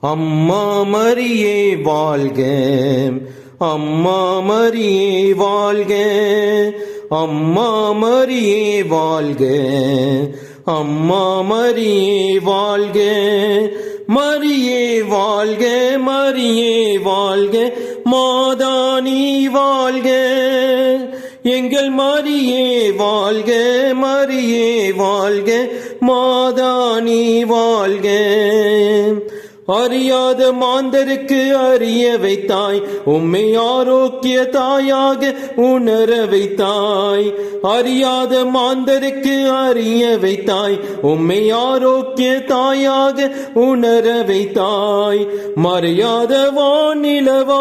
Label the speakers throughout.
Speaker 1: அம்மா மரியே வாழ்க, அம்மா மரியே வாழ்க, அம்மா மரியே வாழ்க, அம்மா மரியே வாழ்க, மரியே வாழ்க, மரியே வாழ்க, மாதா நீ வாழ்க, எங்கள் மரியே வாழ்க, மரியே வாழ்க, மாதா நீ வாழ்க. அறியாத மாந்தருக்கு அறிய வைத்தாய், உம்மை ஆரோக்கிய தாயாக உணர வைத்தாய். அறியாத மாந்தருக்கு அறிய வைத்தாய், உம்மை ஆரோக்கிய தாயாக உணர வைத்தாய். மறையாத வானிலவாய்,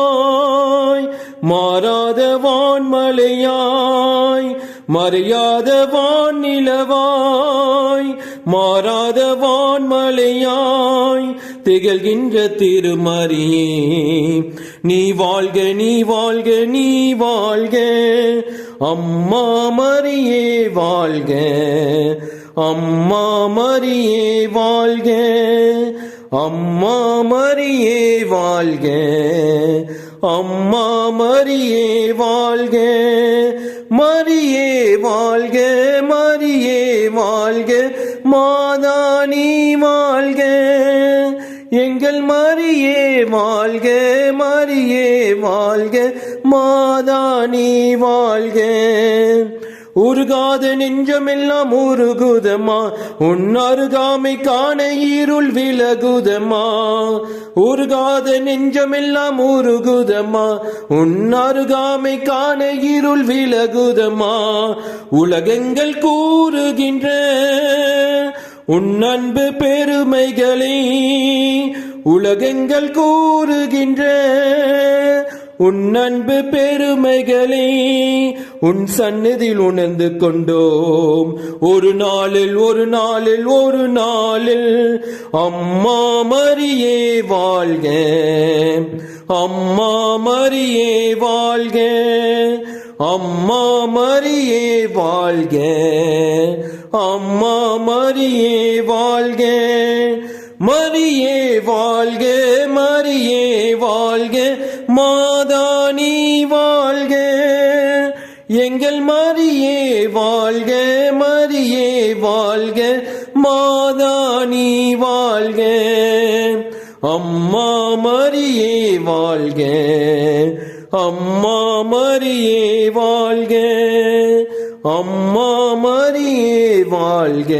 Speaker 1: மாறாத வான்மலையாய், மறையாத வானிலவாய், மாறாத வான்மலையாய் திகழ்கின்ற திருமரியே நீ வாழ்க, நீ வாழ்க, நீ வாழ்க. அம்மா மரியே வாழ்க, அம்மா மரியே வாழ்க, அம்மா மரியே வாழ்க, அம்மா மரியே வாழ்க, மரியே வாழ்க, மரியே வாழ்க, மாதா நீ வாழ்க, எங்கள் மரியே வாழ்க, மரியே வாழ்க, மாதா நீ வாழ்க. உருகாத நெஞ்சமெல்லாம் உருகுதம்மா, உன் அருகாமை காண இருள் விலகுதம்மா. உருகாத நெஞ்சமெல்லாம் உருகுதம்மா, உன் அருகாமை காண இருள் விலகுதம்மா. உலகங்கள் கூறுகின்ற உன் அன்பு பெருமைகளே, உலகங்கள் கூறுகின்ற உன் அன்பு பெருமைகளே, உன் சந்நிதியில் உணர்ந்து கொண்டோம். ஒரு நாளில் ஒரு நாளில் ஒரு நாளில் அம்மா மரியே வாழ்க, அம்மா மரியே வாழ்க, அம்மா மரியே வாழ்க, அம்மா மரியே வாழ்க, மரியே வாழ்க, மரியே வாழ்க, மாதா நீ வாழ்க, எங்கள் மரியே வாழ்க, மரியே வாழ்க, மாதா நீ வாழ்க. அம்மா மரியே வாழ்க, அம்மா மரியே வாழ்க, அம்மா மரியே வாழ்க.